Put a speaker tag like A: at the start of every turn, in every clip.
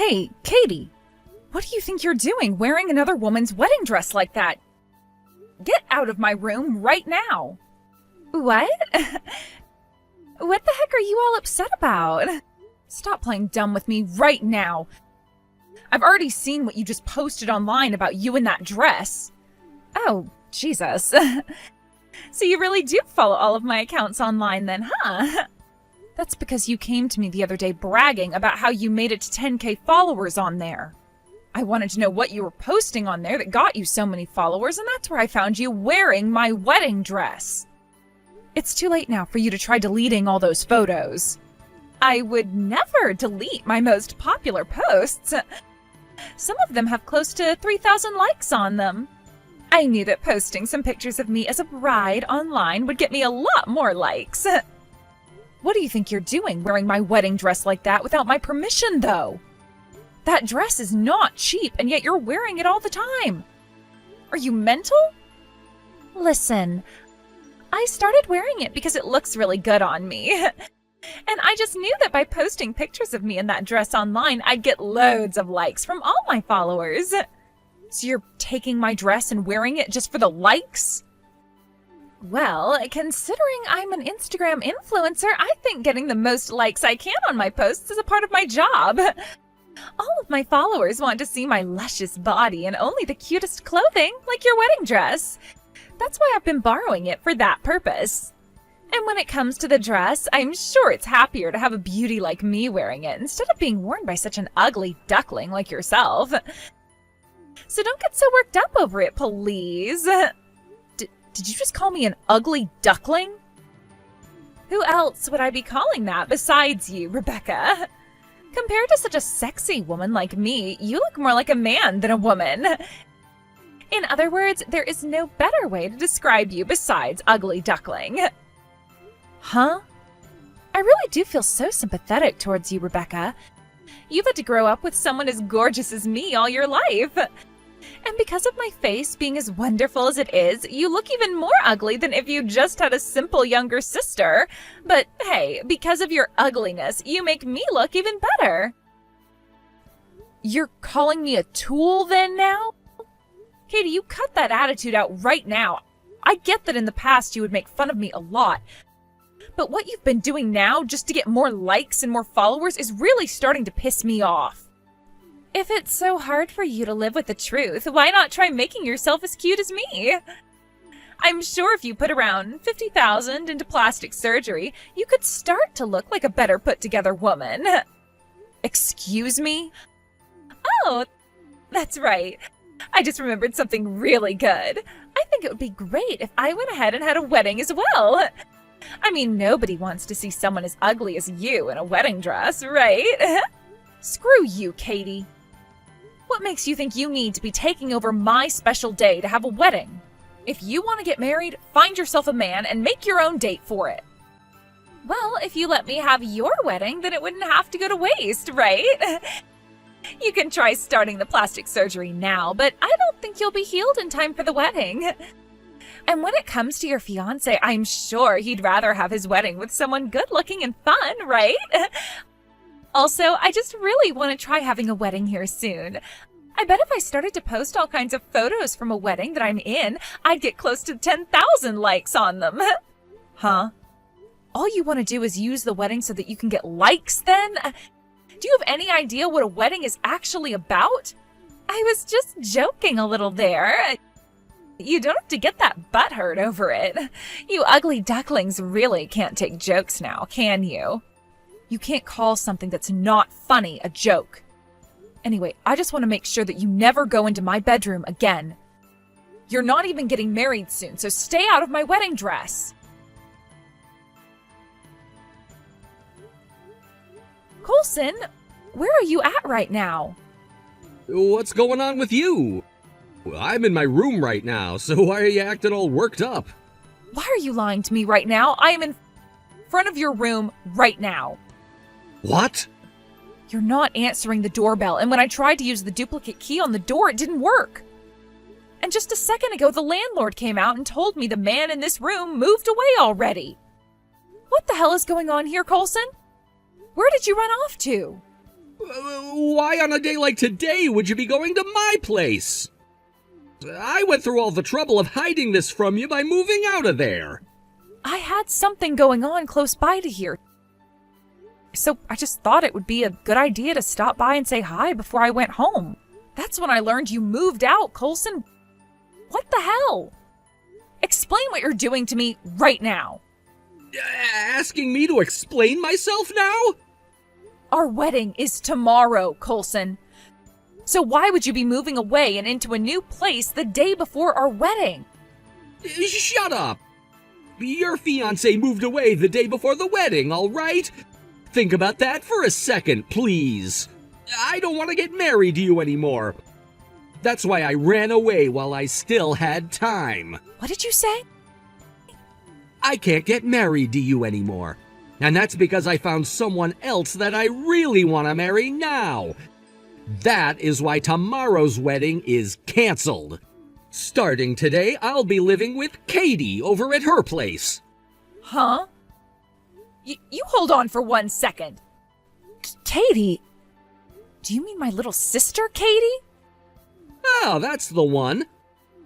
A: Hey, Katie, what do you think you're doing wearing another woman's wedding dress like that? Get out of my room right now. What? What the heck are you all upset about? Stop playing dumb with me right now. I've already seen what you just posted online about you in that dress. Oh, Jesus. So you really do follow all of my accounts online then, huh? That's because you came to me the other day bragging about how you made it to 10K followers on there. I wanted to know what you were posting on there that got you so many followers, and that's where I found you wearing my wedding dress. It's too late now for you to try deleting all those photos. I would never delete my most popular posts. Some of them have close to 3,000 likes on them. I knew that posting some pictures of me as a bride online would get me a lot more likes. What do you think you're doing wearing my wedding dress like that without my permission, though? That dress is not cheap, and yet you're wearing it all the time. Are you mental? Listen, I started wearing it because it looks really good on me. And I just knew that by posting pictures of me in that dress online, I'd get loads of likes from all my followers. So you're taking my dress and wearing it just for the likes? Well, considering I'm an Instagram influencer, I think getting the most likes I can on my posts is a part of my job. All of my followers want to see my luscious body and only the cutest clothing, like your wedding dress. That's why I've been borrowing it for that purpose. And when it comes to the dress, I'm sure it's happier to have a beauty like me wearing it instead of being worn by such an ugly duckling like yourself. So don't get so worked up over it, please. Did you just call me an ugly duckling? Who else would I be calling that besides you, Rebecca? Compared to such a sexy woman like me, you look more like a man than a woman. In other words, there is no better way to describe you besides ugly duckling. Huh? I really do feel so sympathetic towards you, Rebecca. You've had to grow up with someone as gorgeous as me all your life. And because of my face being as wonderful as it is, you look even more ugly than if you just had a simple younger sister. But hey, because of your ugliness, you make me look even better. You're calling me a tool then now? Katie, you cut that attitude out right now. I get that in the past you would make fun of me a lot. But what you've been doing now just to get more likes and more followers is really starting to piss me off. If it's so hard for you to live with the truth, why not try making yourself as cute as me? I'm sure if you put around $50,000 into plastic surgery, you could start to look like a better put-together woman. Excuse me? Oh, that's right. I just remembered something really good. I think it would be great if I went ahead and had a wedding as well. I mean, nobody wants to see someone as ugly as you in a wedding dress, right? Screw you, Katie. What makes you think you need to be taking over my special day to have a wedding? If you want to get married, find yourself a man and make your own date for it. Well, if you let me have your wedding, then it wouldn't have to go to waste, right? You can try starting the plastic surgery now, but I don't think you'll be healed in time for the wedding. And when it comes to your fiancé, I'm sure he'd rather have his wedding with someone good-looking and fun, right? Also, I just really want to try having a wedding here soon. I bet if I started to post all kinds of photos from a wedding that I'm in, I'd get close to 10,000 likes on them. Huh? All you want to do is use the wedding so that you can get likes then? Do you have any idea what a wedding is actually about? I was just joking a little there. You don't have to get that butthurt over it. You ugly ducklings really can't take jokes now, can you? You can't call something that's not funny a joke. Anyway, I just want to make sure that you never go into my bedroom again. You're not even getting married soon, so stay out of my wedding dress. Coulson, where are you at right now?
B: What's going on with you? I'm in my room right now, so why are you acting all worked up?
A: Why are you lying to me right now? I am in front of your room right now.
B: What?
A: You're not answering the doorbell, and when I tried to use the duplicate key on the door, it didn't work. And just a second ago, the landlord came out and told me the man in this room moved away already. What the hell is going on here, Coulson? Where did you run off to?
B: Why on a day like today would you be going to my place? I went through all the trouble of hiding this from you by moving out of there.
A: I had something going on close by to here, so I just thought it would be a good idea to stop by and say hi before I went home. That's when I learned you moved out, Coulson. What the hell? Explain what you're doing to me right now.
B: Asking me to explain myself now?
A: Our wedding is tomorrow, Coulson. So why would you be moving away and into a new place the day before our wedding?
B: Shut up! Your fiancé moved away the day before the wedding, all right? Think about that for a second, please. I don't want to get married to you anymore. That's why I ran away while I still had time.
A: What did you say?
B: I can't get married to you anymore. And that's because I found someone else that I really want to marry now. That is why tomorrow's wedding is canceled. Starting today, I'll be living with Katie over at her place.
A: Huh? You hold on for 1 second. Katie? Do you mean my little sister, Katie?
B: Oh, that's the one.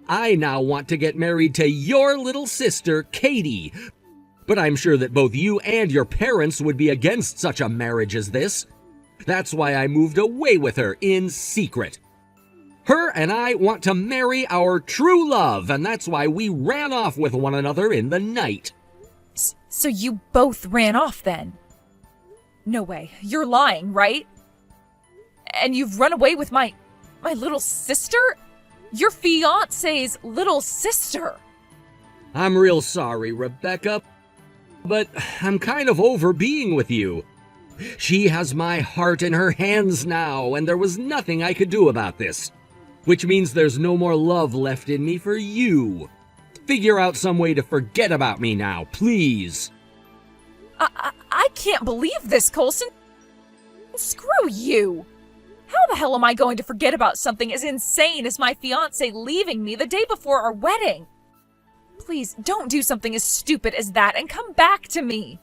B: I now want to get married to your little sister, Katie. But I'm sure that both you and your parents would be against such a marriage as this. That's why I moved away with her in secret. Her and I want to marry our true love, and that's why we ran off with one another in the night.
A: So you both ran off then? No way. You're lying, right? And you've run away with my little sister? Your fiancé's little sister.
B: I'm real sorry, Rebecca, but I'm kind of over being with you. She has my heart in her hands now, and there was nothing I could do about this. Which means there's no more love left in me for you. Figure out some way to forget about me now, please.
A: I can't believe this, Coulson. Screw you. How the hell am I going to forget about something as insane as my fiancé leaving me the day before our wedding? Please, don't do something as stupid as that and come back to me.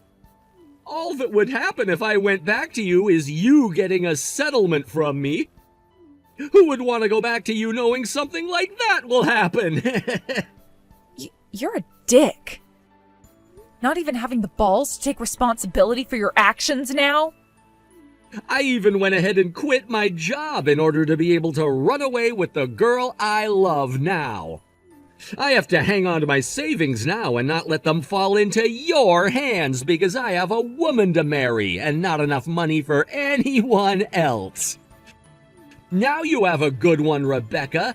B: All that would happen if I went back to you is you getting a settlement from me. Who would want to go back to you knowing something like that will happen?
A: You're a dick. Not even having the balls to take responsibility for your actions now?
B: I even went ahead and quit my job in order to be able to run away with the girl I love now. I have to hang on to my savings now and not let them fall into your hands because I have a woman to marry and not enough money for anyone else. Now you have a good one, Rebecca.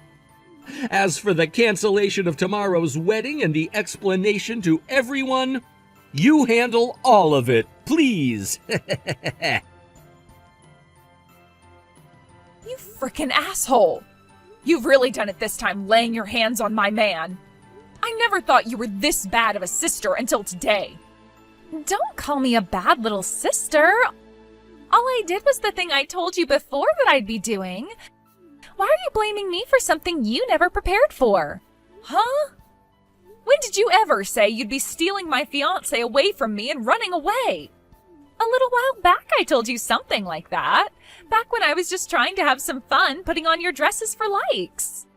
B: As for the cancellation of tomorrow's wedding and the explanation to everyone, you handle all of it, please.
A: You frickin' asshole. You've really done it this time, laying your hands on my man. I never thought you were this bad of a sister until today. Don't call me a bad little sister. All I did was the thing I told you before that I'd be doing. Why are you blaming me for something you never prepared for? Huh? When did you ever say you'd be stealing my fiancé away from me and running away? A little while back I told you something like that. Back when I was just trying to have some fun putting on your dresses for likes.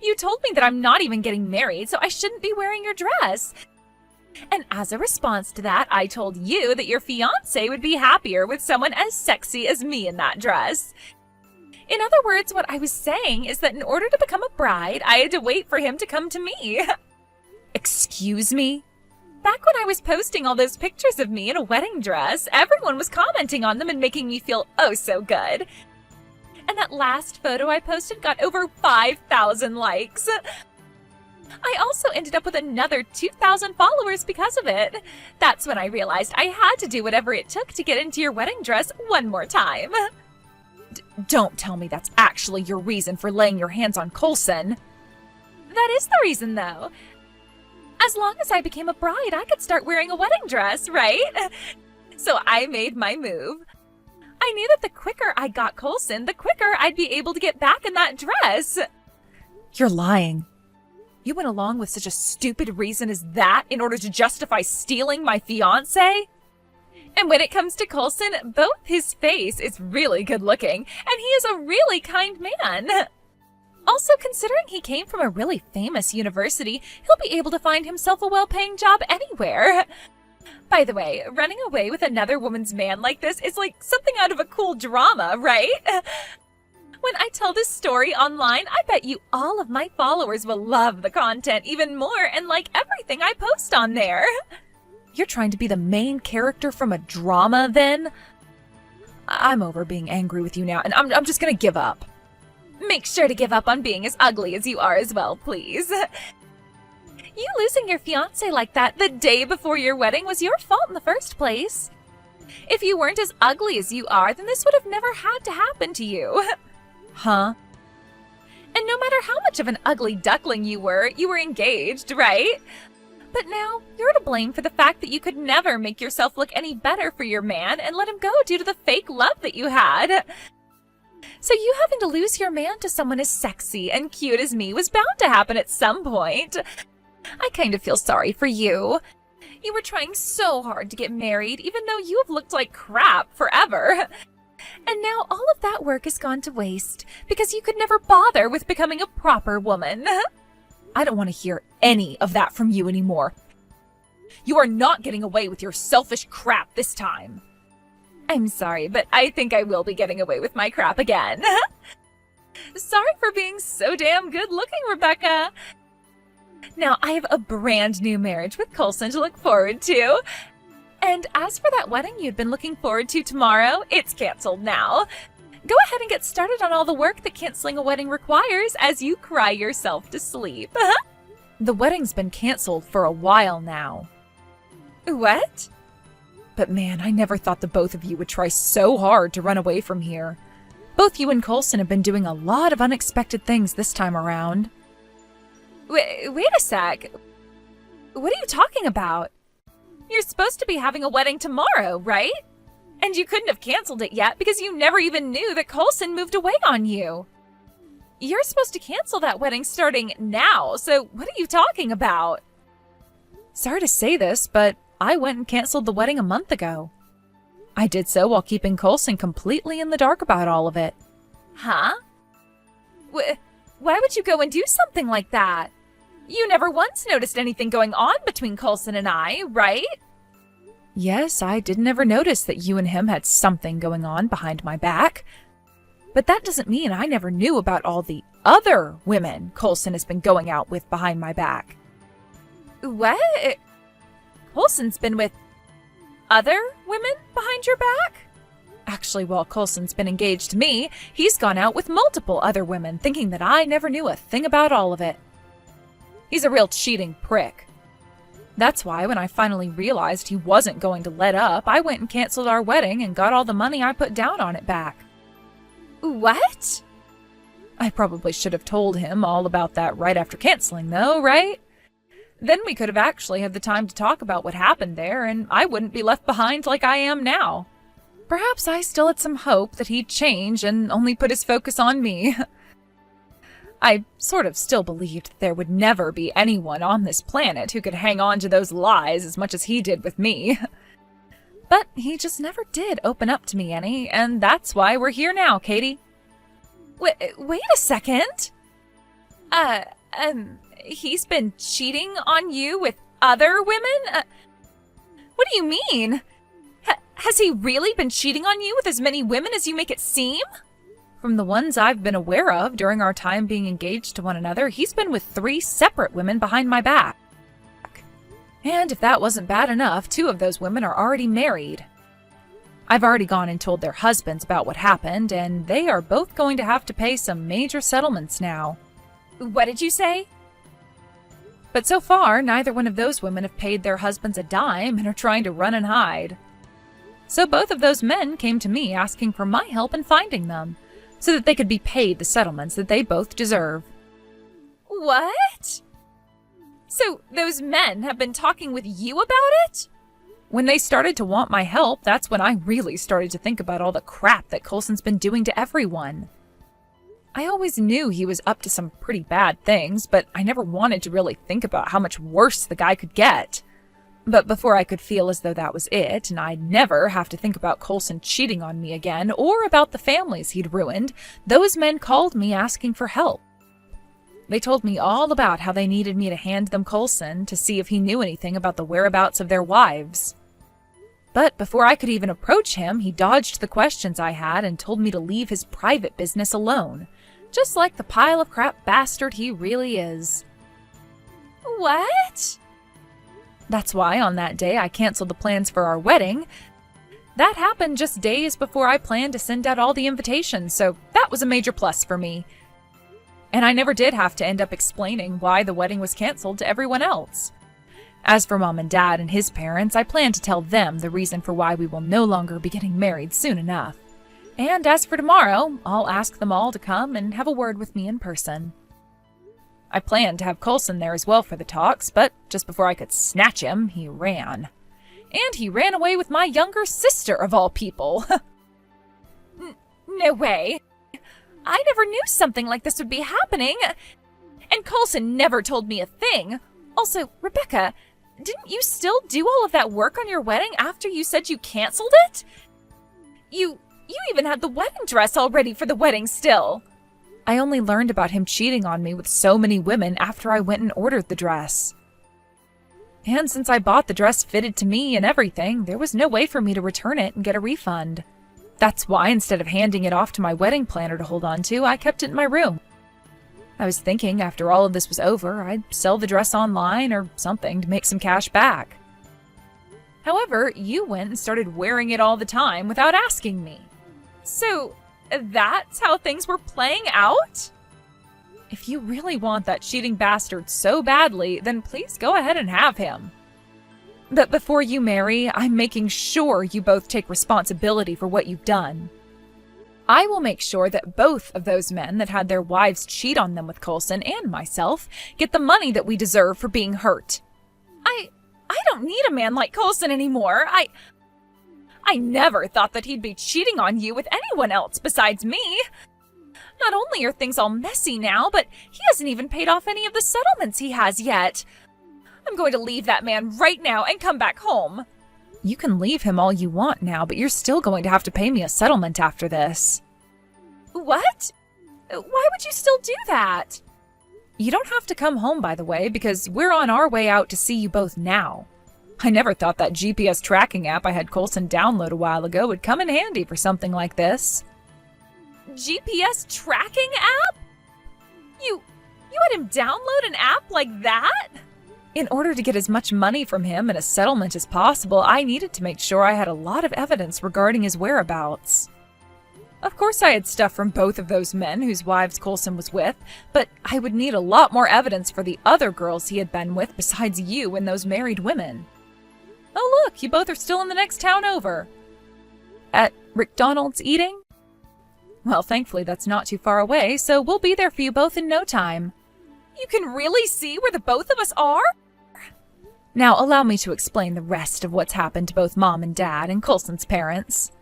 A: You told me that I'm not even getting married, so I shouldn't be wearing your dress. And as a response to that, I told you that your fiancé would be happier with someone as sexy as me in that dress. In other words, what I was saying is that in order to become a bride, I had to wait for him to come to me. Excuse me? Back when I was posting all those pictures of me in a wedding dress, everyone was commenting on them and making me feel oh so good. And that last photo I posted got over 5,000 likes. I also ended up with another 2,000 followers because of it. That's when I realized I had to do whatever it took to get into your wedding dress one more time. Don't tell me that's actually your reason for laying your hands on Coulson. That is the reason, though. As long as I became a bride, I could start wearing a wedding dress, right? So I made my move. I knew that the quicker I got Coulson, the quicker I'd be able to get back in that dress. You're lying. You went along with such a stupid reason as that in order to justify stealing my fiancé? And when it comes to Coulson, both his face is really good looking, and he is a really kind man. Also, considering he came from a really famous university, he'll be able to find himself a well-paying job anywhere. By the way, running away with another woman's man like this is like something out of a cool drama, right? When I tell this story online, I bet you all of my followers will love the content even more and like everything I post on there. You're trying to be the main character from a drama, then? I'm over being angry with you now, and I'm just gonna give up. Make sure to give up on being as ugly as you are as well, please. You losing your fiancé like that the day before your wedding was your fault in the first place. If you weren't as ugly as you are, then this would have never had to happen to you. Huh? And no matter how much of an ugly duckling you were engaged, right? But now, you're to blame for the fact that you could never make yourself look any better for your man and let him go due to the fake love that you had. So you having to lose your man to someone as sexy and cute as me was bound to happen at some point. I kind of feel sorry for you. You were trying so hard to get married, even though you have looked like crap forever. And now all of that work has gone to waste because you could never bother with becoming a proper woman. I don't want to hear any of that from you anymore. You are not getting away with your selfish crap this time. I'm sorry, but I think I will be getting away with my crap again. Sorry for being so damn good looking, Rebecca. Now, I have a brand new marriage with Coulson to look forward to. And as for that wedding you'd been looking forward to tomorrow, it's canceled now. Go ahead and get started on all the work that canceling a wedding requires as you cry yourself to sleep. The wedding's been canceled for a while now. What? But man, I never thought the both of you would try so hard to run away from here. Both you and Coulson have been doing a lot of unexpected things this time around. Wait a sec. What are you talking about? You're supposed to be having a wedding tomorrow, right? And you couldn't have canceled it yet because you never even knew that Coulson moved away on you. You're supposed to cancel that wedding starting now, so what are you talking about? Sorry to say this, but I went and canceled the wedding a month ago. I did so while keeping Coulson completely in the dark about all of it. Huh? Why would you go and do something like that? You never once noticed anything going on between Coulson and I, right? Yes, I didn't ever notice that you and him had something going on behind my back. But that doesn't mean I never knew about all the other women Coulson has been going out with behind my back. What? Coulson's been with other women behind your back? Actually, while Coulson's been engaged to me, he's gone out with multiple other women, thinking that I never knew a thing about all of it. He's a real cheating prick. That's why when I finally realized he wasn't going to let up, I went and canceled our wedding and got all the money I put down on it back. What? I probably should have told him all about that right after canceling, though, right? Then we could have actually had the time to talk about what happened there, and I wouldn't be left behind like I am now. Perhaps I still had some hope that he'd change and only put his focus on me. I sort of still believed that there would never be anyone on this planet who could hang on to those lies as much as he did with me. But he just never did open up to me any, and that's why we're here now, Katie. Wait a second. He's been cheating on you with other women? What do you mean? Has he really been cheating on you with as many women as you make it seem? From the ones I've been aware of during our time being engaged to one another, he's been with 3 separate women behind my back. And if that wasn't bad enough, 2 of those women are already married. I've already gone and told their husbands about what happened, and they are both going to have to pay some major settlements now. What did you say? But so far, neither one of those women have paid their husbands a dime and are trying to run and hide. So both of those men came to me asking for my help in finding them, so that they could be paid the settlements that they both deserve. What? So those men have been talking with you about it? When they started to want my help, that's when I really started to think about all the crap that Coulson's been doing to everyone. I always knew he was up to some pretty bad things, but I never wanted to really think about how much worse the guy could get. But before I could feel as though that was it, and I'd never have to think about Coulson cheating on me again, or about the families he'd ruined, those men called me asking for help. They told me all about how they needed me to hand them Coulson to see if he knew anything about the whereabouts of their wives. But before I could even approach him, he dodged the questions I had and told me to leave his private business alone, just like the pile of crap bastard he really is. What? That's why on that day I canceled the plans for our wedding. That happened just days before I planned to send out all the invitations, so that was a major plus for me. And I never did have to end up explaining why the wedding was canceled to everyone else. As for Mom and Dad and his parents, I plan to tell them the reason for why we will no longer be getting married soon enough. And as for tomorrow, I'll ask them all to come and have a word with me in person. I planned to have Coulson there as well for the talks, but just before I could snatch him, he ran. And he ran away with my younger sister, of all people. No way. I never knew something like this would be happening. And Coulson never told me a thing. Also, Rebecca, didn't you still do all of that work on your wedding after you said you canceled it? You even had the wedding dress all ready for the wedding still. I only learned about him cheating on me with so many women after I went and ordered the dress. And since I bought the dress fitted to me and everything, there was no way for me to return it and get a refund. That's why instead of handing it off to my wedding planner to hold on to, I kept it in my room. I was thinking after all of this was over, I'd sell the dress online or something to make some cash back. However, you went and started wearing it all the time without asking me. So, that's how things were playing out? If you really want that cheating bastard so badly, then please go ahead and have him. But before you marry, I'm making sure you both take responsibility for what you've done. I will make sure that both of those men that had their wives cheat on them with Coulson and myself get the money that we deserve for being hurt. I don't need a man like Coulson anymore. I never thought that he'd be cheating on you with anyone else besides me. Not only are things all messy now, but he hasn't even paid off any of the settlements he has yet. I'm going to leave that man right now and come back home. You can leave him all you want now, but you're still going to have to pay me a settlement after this. What? Why would you still do that? You don't have to come home, by the way, because we're on our way out to see you both now. I never thought that GPS tracking app I had Coulson download a while ago would come in handy for something like this. GPS tracking app? You had him download an app like that? In order to get as much money from him and a settlement as possible, I needed to make sure I had a lot of evidence regarding his whereabouts. Of course I had stuff from both of those men whose wives Coulson was with, but I would need a lot more evidence for the other girls he had been with besides you and those married women. Oh look, you both are still in the next town over. At McDonald's eating? Well, thankfully that's not too far away, so we'll be there for you both in no time. You can really see where the both of us are? Now allow me to explain the rest of what's happened to both Mom and Dad and Coulson's parents.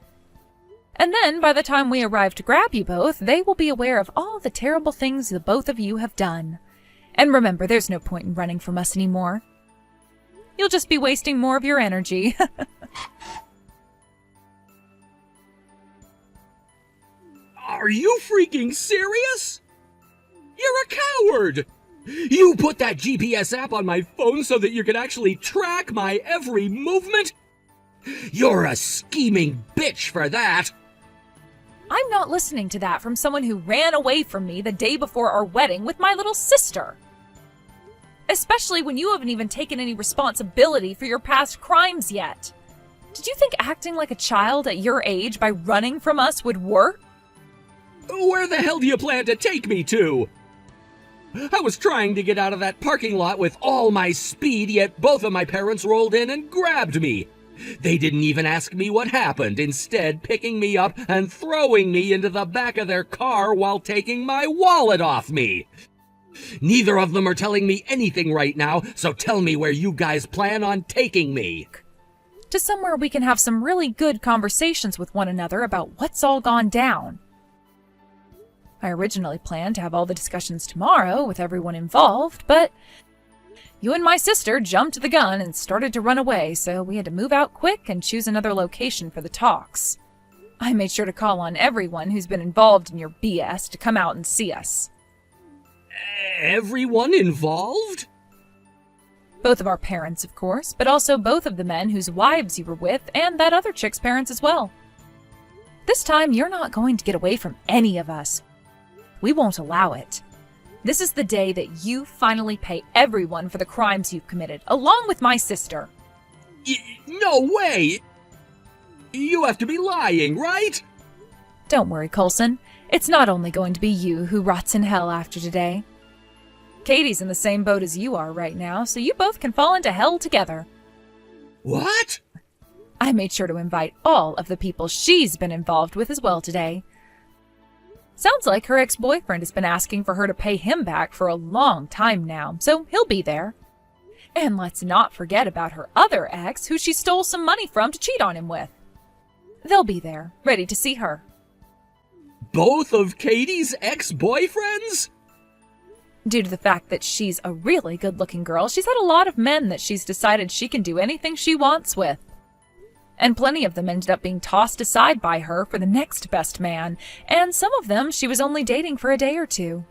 A: And then, by the time we arrive to grab you both, they will be aware of all the terrible things the both of you have done. And remember, there's no point in running from us anymore. You'll just be wasting more of your energy.
B: Are you freaking serious? You're a coward! You put that GPS app on my phone so that you could actually track my every movement? You're a scheming bitch for that!
A: I'm not listening to that from someone who ran away from me the day before our wedding with my little sister. Especially when you haven't even taken any responsibility for your past crimes yet. Did you think acting like a child at your age by running from us would work?
B: Where the hell do you plan to take me to? I was trying to get out of that parking lot with all my speed, yet both of my parents rolled in and grabbed me. They didn't even ask me what happened, instead picking me up and throwing me into the back of their car while taking my wallet off me. Neither of them are telling me anything right now, so tell me where you guys plan on taking me.
A: To somewhere we can have some really good conversations with one another about what's all gone down. I originally planned to have all the discussions tomorrow with everyone involved, but You and my sister jumped the gun and started to run away, so we had to move out quick and choose another location for the talks. I made sure to call on everyone who's been involved in your BS to come out and see us.
B: Everyone involved?
A: Both of our parents, of course, but also both of the men whose wives you were with and that other chick's parents as well. This time, you're not going to get away from any of us. We won't allow it. This is the day that you finally pay everyone for the crimes you've committed, along with my sister.
B: No way! You have to be lying, right?
A: Don't worry, Coulson. It's not only going to be you who rots in hell after today. Katie's in the same boat as you are right now, so you both can fall into hell together.
B: What?
A: I made sure to invite all of the people she's been involved with as well today. Sounds like her ex-boyfriend has been asking for her to pay him back for a long time now, so he'll be there. And let's not forget about her other ex, who she stole some money from to cheat on him with. They'll be there, ready to see her.
B: Both of Katie's ex-boyfriends?
A: Due to the fact that she's a really good-looking girl, she's had a lot of men that she's decided she can do anything she wants with. And plenty of them ended up being tossed aside by her for the next best man, and some of them she was only dating for a day or two.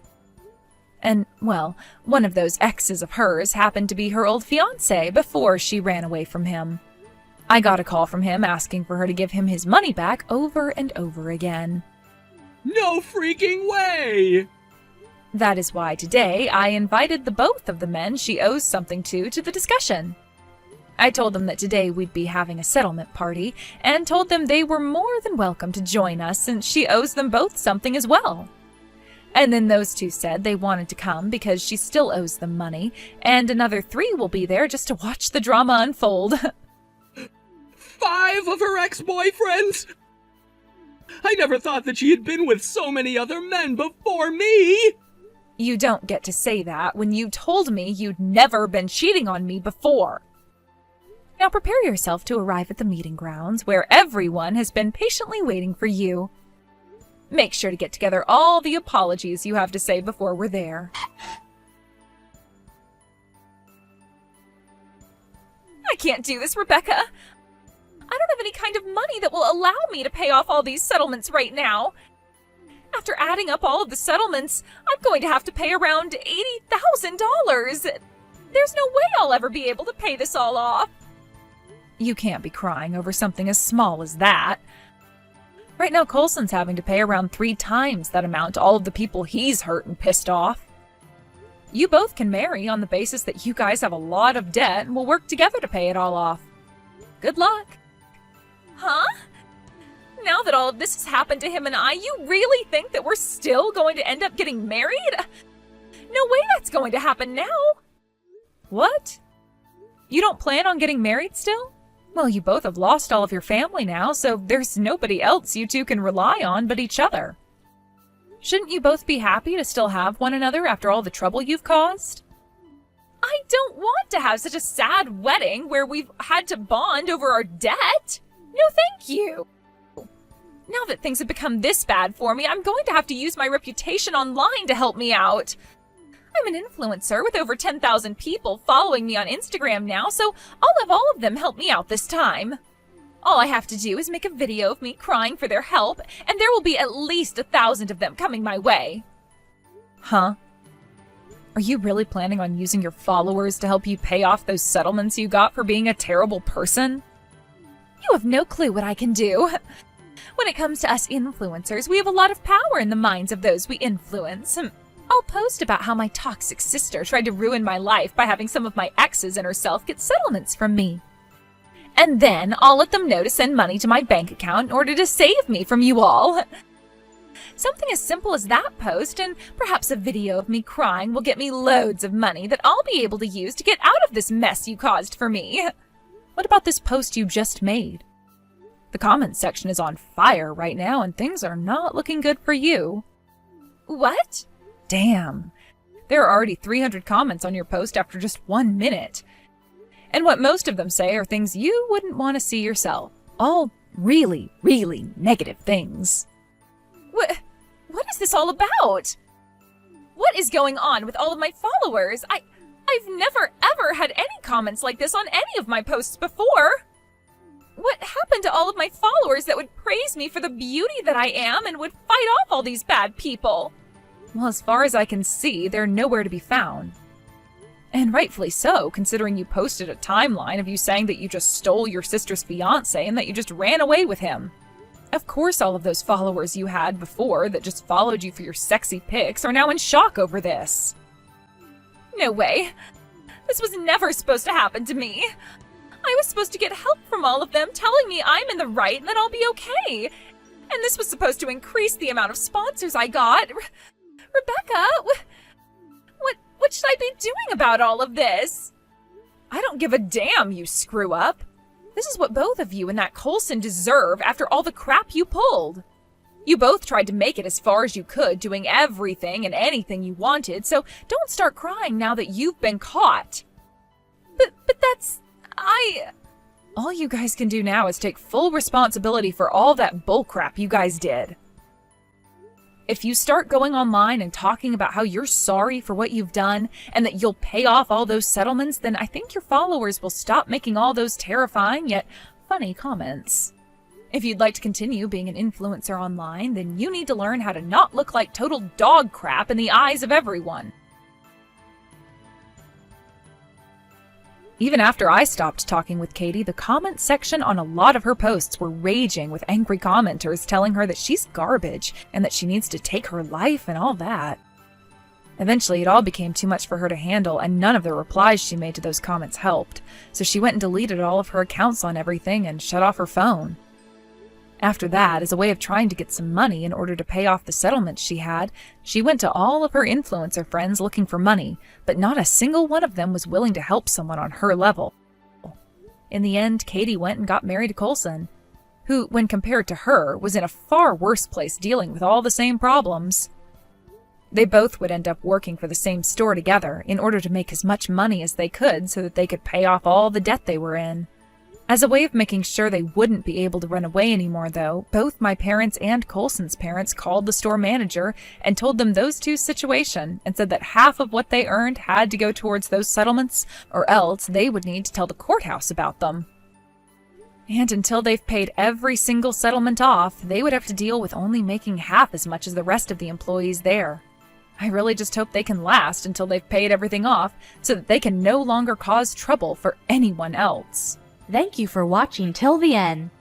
A: And, well, one of those exes of hers happened to be her old fiancé before she ran away from him. I got a call from him asking for her to give him his money back over and over again.
B: No freaking way!
A: That is why today I invited the both of the men she owes something to the discussion. I told them that today we'd be having a settlement party, and told them they were more than welcome to join us since she owes them both something as well. And then those two said they wanted to come because she still owes them money, and another 3 will be there just to watch the drama unfold.
B: 5 of her ex-boyfriends? I never thought that she had been with so many other men before me!
A: You don't get to say that when you told me you'd never been cheating on me before. Now prepare yourself to arrive at the meeting grounds where everyone has been patiently waiting for you. Make sure to get together all the apologies you have to say before we're there. I can't do this, Rebecca. I don't have any kind of money that will allow me to pay off all these settlements right now. After adding up all of the settlements, I'm going to have to pay around $80,000. There's no way I'll ever be able to pay this all off. You can't be crying over something as small as that. Right now, Coulson's having to pay around 3 times that amount to all of the people he's hurt and pissed off. You both can marry on the basis that you guys have a lot of debt and will work together to pay it all off. Good luck. Huh? Now that all of this has happened to him and I, you really think that we're still going to end up getting married? No way that's going to happen now. What? You don't plan on getting married still? Well, you both have lost all of your family now, so there's nobody else you two can rely on but each other. Shouldn't you both be happy to still have one another after all the trouble you've caused? I don't want to have such a sad wedding where we've had to bond over our debt. No, thank you. Now that things have become this bad for me, I'm going to have to use my reputation online to help me out. I'm an influencer with over 10,000 people following me on Instagram now, so I'll have all of them help me out this time. All I have to do is make a video of me crying for their help, and there will be at least 1,000 of them coming my way. Huh? Are you really planning on using your followers to help you pay off those settlements you got for being a terrible person? You have no clue what I can do. When it comes to us influencers, we have a lot of power in the minds of those we influence. I'll post about how my toxic sister tried to ruin my life by having some of my exes and herself get settlements from me. And then I'll let them know to send money to my bank account in order to save me from you all. Something as simple as that post and perhaps a video of me crying will get me loads of money that I'll be able to use to get out of this mess you caused for me. What about this post you just made? The comments section is on fire right now and things are not looking good for you. What? Damn. There are already 300 comments on your post after just 1 minute. And what most of them say are things you wouldn't want to see yourself. All really, really negative things. What is this all about? What is going on with all of my followers? I I've never ever had any comments like this on any of my posts before. What happened to all of my followers that would praise me for the beauty that I am and would fight off all these bad people? Well, as far as I can see, they're nowhere to be found. And rightfully so, considering you posted a timeline of you saying that you just stole your sister's fiancé and that you just ran away with him. Of course all of those followers you had before that just followed you for your sexy pics are now in shock over this. No way. This was never supposed to happen to me. I was supposed to get help from all of them telling me I'm in the right and that I'll be okay. And this was supposed to increase the amount of sponsors I got. Rebecca, what should I be doing about all of this? I don't give a damn, you screw up. This is what both of you and that Coulson deserve after all the crap you pulled. You both tried to make it as far as you could, doing everything and anything you wanted, so don't start crying now that you've been caught. But that's... All you guys can do now is take full responsibility for all that bullcrap you guys did. If you start going online and talking about how you're sorry for what you've done and that you'll pay off all those settlements, then I think your followers will stop making all those terrifying yet funny comments. If you'd like to continue being an influencer online, then you need to learn how to not look like total dog crap in the eyes of everyone. Even after I stopped talking with Katie, the comment section on a lot of her posts were raging with angry commenters telling her that she's garbage and that she needs to take her life and all that. Eventually, it all became too much for her to handle, and none of the replies she made to those comments helped, so she went and deleted all of her accounts on everything and shut off her phone. After that, as a way of trying to get some money in order to pay off the settlements she had, she went to all of her influencer friends looking for money, but not a single one of them was willing to help someone on her level. In the end, Katie went and got married to Coulson, who, when compared to her, was in a far worse place dealing with all the same problems. They both would end up working for the same store together in order to make as much money as they could so that they could pay off all the debt they were in. As a way of making sure they wouldn't be able to run away anymore, though, both my parents and Coulson's parents called the store manager and told them those two's situation and said that half of what they earned had to go towards those settlements, or else they would need to tell the courthouse about them. And until they've paid every single settlement off, they would have to deal with only making half as much as the rest of the employees there. I really just hope they can last until they've paid everything off so that they can no longer cause trouble for anyone else.
C: Thank you for watching till the end.